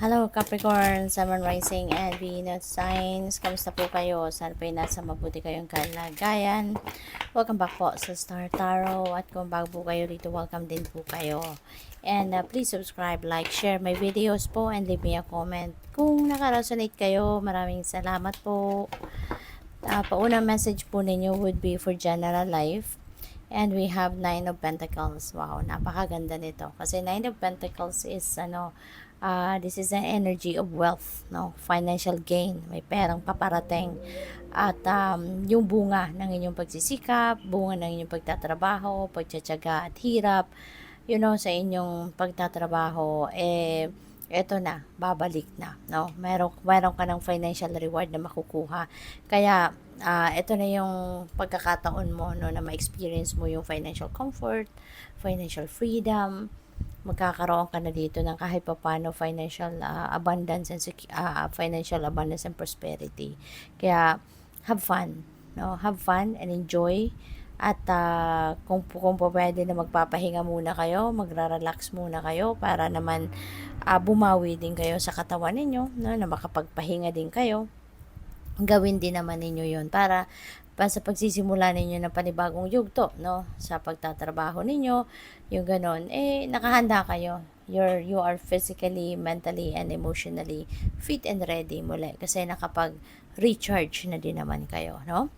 Hello Capricorn, Sun, Moon, Rising, and Venus signs. Kamusta po kayo? Sana po nasa mabuti kayong kalagayan. Welcome back po sa Star Tarot. At kung bago po kayo dito, welcome din po kayo. And please subscribe, like, share my videos po, and leave me a comment. Kung naka-resonate kayo, maraming salamat po. Paunang message po ninyo would be for general life. And we have Nine of Pentacles. Wow, napakaganda nito. Kasi Nine of Pentacles is this is an energy of wealth, no? Financial gain. May perang paparating. At yung bunga ng inyong pagsisikap, bunga ng inyong pagtatrabaho, pagtsatsaga at hirap, sa inyong pagtatrabaho, eto na, babalik na, no? Meron ka ng financial reward na makukuha. Kaya, ito na yung pagkakataon mo, no, na ma-experience mo yung financial comfort, financial freedom. Magkakaroon ka na dito ng kahit papano financial abundance and financial abundance and prosperity. Kaya, have fun, no? Have fun and enjoy. At kung po pwede na magpapahinga muna kayo, magra-relax muna kayo para naman bumawi din kayo sa katawan ninyo, no? Na makapagpahinga din kayo. Gawin din naman ninyo yon para sa pagsisimula ninyo ng panibagong yugto, no? Sa pagtatrabaho ninyo, yung ganon, nakahanda kayo. You are physically, mentally, and emotionally fit and ready muli kasi nakapag-recharge na din naman kayo, no?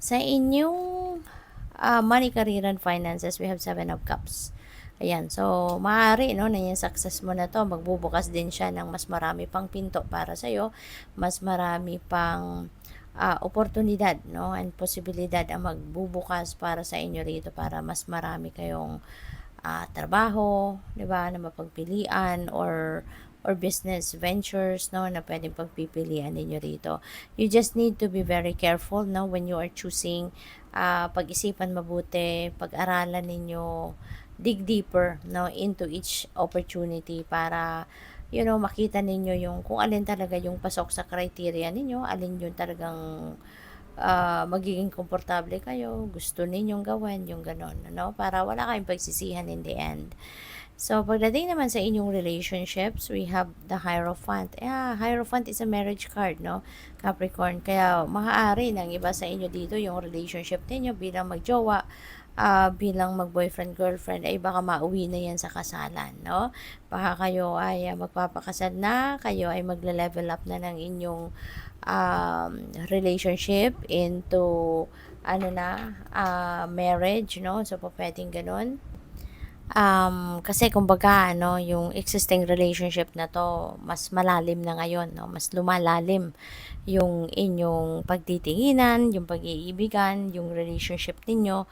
Sa inyong money, career, and finances, we have 7 of Cups. Ayan, so maaari, no, na yung success mo na to, magbubukas din siya ng mas marami pang pinto para sa'yo, mas marami pang oportunidad, no, and posibilidad ang magbubukas para sa inyo rito para mas marami kayong trabaho, 'di ba, na mapagpilian or business ventures, no, na pwedeng pagpipilian ninyo rito. You just need to be very careful, no, when you are choosing. Pag-isipan mabuti, pag-aralan ninyo, dig deeper, no, into each opportunity para makita ninyo yung kung alin talaga yung pasok sa criteria ninyo, alin yung talagang magiging komportable kayo, gusto ninyong gawin, yung ganon, no? Para wala kayong pagsisihan in the end. So, pagdating naman sa inyong relationships, we have the Hierophant. Hierophant is a marriage card, no? Capricorn. Kaya, maaari ng iba sa inyo dito yung relationship ninyo bilang magjowa, bilang mag-boyfriend, girlfriend, ay baka mauwi na yan sa kasalan, no? Baka kayo ay magpapakasal na, kayo ay magle-level up na ng inyong relationship into marriage, no? So, pwedeng ganun. Kasi kumbaga yung existing relationship na to mas malalim na ngayon, no? Mas lumalalim yung inyong pagtitinginan, yung pag-iibigan, yung relationship ninyo,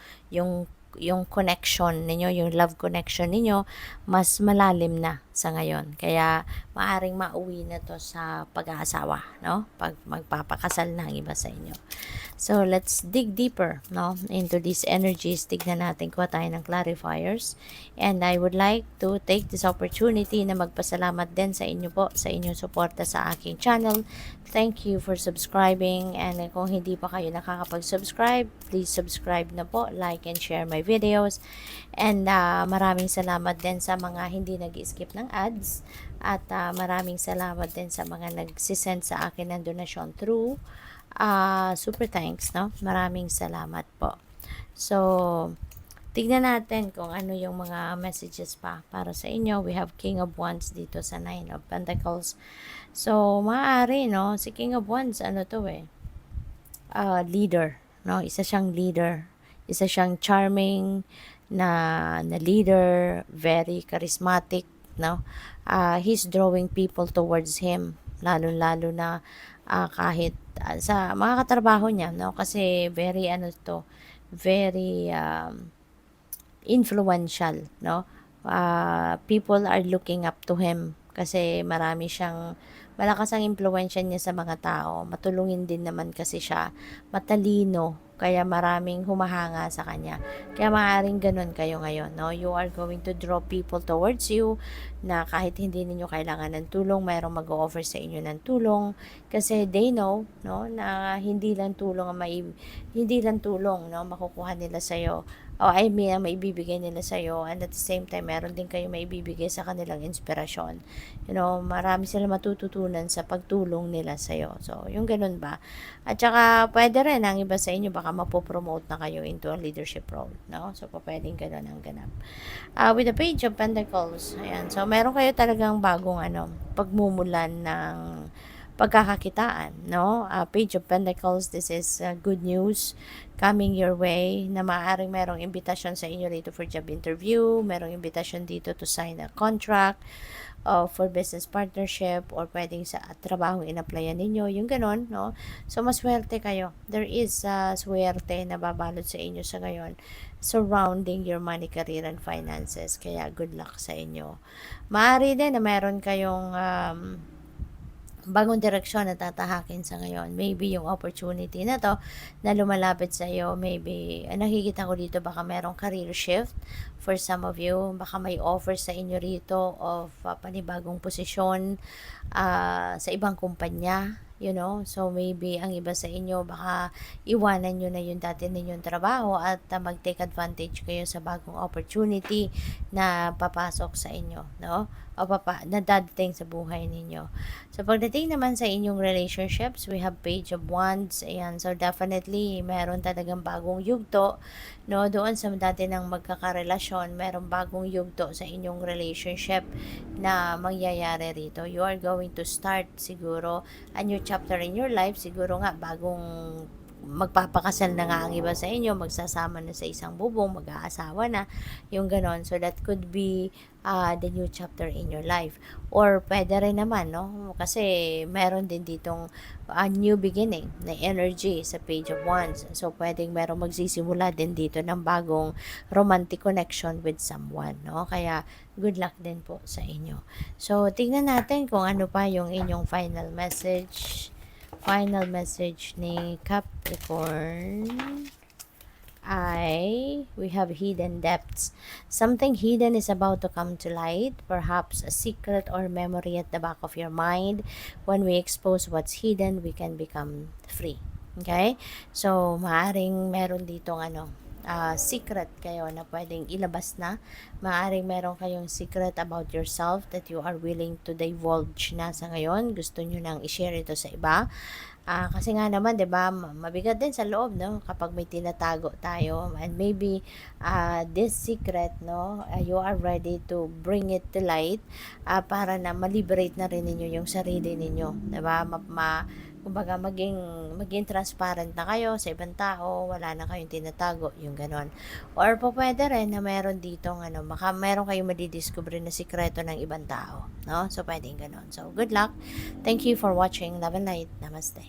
yung connection ninyo, yung love connection ninyo, mas malalim na sa ngayon. Kaya maaring mauwi na to sa pag-aasawa, no? Pag magpapakasal na ang iba sa inyo. So, let's dig deeper, no, into these energies. Tignan natin, kuha tayo ng clarifiers. And I would like to take this opportunity na magpasalamat din sa inyo po, sa inyong suporta sa aking channel. Thank you for subscribing. And kung hindi pa kayo nakakapag-subscribe, please subscribe na po, like and share my videos. And maraming salamat din sa mga hindi nag-skip ng ads. At maraming salamat din sa mga nagsisend sa akin ng donasyon through super thanks, no? Maraming salamat po. So, tignan natin kung ano yung mga messages pa para sa inyo. We have King of Wands dito sa Nine of Pentacles. So, maaari, no? Si King of Wands, leader, no? Isa siyang leader. Isa siyang charming na leader, very charismatic, no? He's drawing people towards him, lalo-lalo na kahit sa mga katrabaho niya, no? Kasi very very influential, no? People are looking up to him kasi malakas ang impluwensya niya sa mga tao. Matulungin din naman kasi siya, matalino, kaya maraming humahanga sa kanya. Kaya maaaring ganun kayo ngayon, no? You are going to draw people towards you na kahit hindi ninyo kailangan ng tulong, mayroong mag-o-offer sa inyo ng tulong kasi they know, no, na hindi lang tulong, no, makukuha nila sa iyo o I mean, ang maibibigay nila sa'yo, and at the same time, meron din kayo maibibigay sa kanilang inspirasyon. Marami sila matututunan sa pagtulong nila sa'yo. So, yung ganun ba? At saka, pwede rin, ang iba sa inyo, baka mapopromote na kayo into a leadership role, no? So, pwedeng ganun ang ganap. With the Page of Pentacles, ayan. So, meron kayo talagang bagong, pagmumulan ng pagkakakitaan, no? Page of Pentacles, this is good news coming your way, na maaaring merong invitation sa inyo dito for job interview, merong invitation dito to sign a contract for business partnership, or pwedeng sa trabaho in-applyan ninyo, yung ganon, no? So, maswerte kayo. There is swerte na babalot sa inyo sa ngayon surrounding your money, career, and finances. Kaya, good luck sa inyo. Maaari din na meron kayong bagong direksyon na tatahakin sa ngayon. Maybe yung opportunity na to na lumalapit sa iyo, maybe nakikita ko dito baka merong career shift for some of you. Baka may offer sa inyo rito of panibagong posisyon sa ibang kumpanya. So maybe ang iba sa inyo baka iwanan nyo na yung dati ninyong trabaho at mag-take advantage kayo sa bagong opportunity na papasok sa inyo, no? O na dadating sa buhay ninyo. So pagdating naman sa inyong relationships, we have Page of Wands. Ayan, so definitely meron talagang bagong yugto, no? Doon sa dati ng magkakarelasyon, merong bagong yugto sa inyong relationship na mangyayari rito. You are going to start siguro a new chapter in your life. Siguro nga bagong magpapakasal na nga ang iba sa inyo, magsasama na sa isang bubong, mag-aasawa na, yung ganon. So that could be the new chapter in your life. Or pwede rin naman, no? Kasi meron din ditong new beginning na energy sa Page of Wands. So pwedeng merong magsisimula din dito ng bagong romantic connection with someone, no? Kaya good luck din po sa inyo. So tingnan natin kung ano pa yung inyong final message ni Capricorn. We have hidden depths. Something hidden is about to come to light, perhaps a secret or memory at the back of your mind. When we expose what's hidden, we can become free. Okay? So, maaring meron ditong secret kayo na pwedeng ilabas na. Maaring meron kayong secret about yourself that you are willing to divulge na sa ngayon. Gusto nyo nang i-share ito sa iba. Kasi nga naman, 'di ba, mabigat din sa loob, no, kapag may tinatago tayo, and maybe this secret, no, you are ready to bring it to light para na ma-liberate na rin ninyo yung sarili ninyo, 'di ba? Kumbaga maging transparent na kayo sa ibang tao, wala na kayong tinatago, yung ganon. Or pwede rin na meron ditong baka meron kayong madidiscover na sikreto ng ibang tao, no? So pwedeng ganon. So good luck. Thank you for watching. Love and light. Namaste.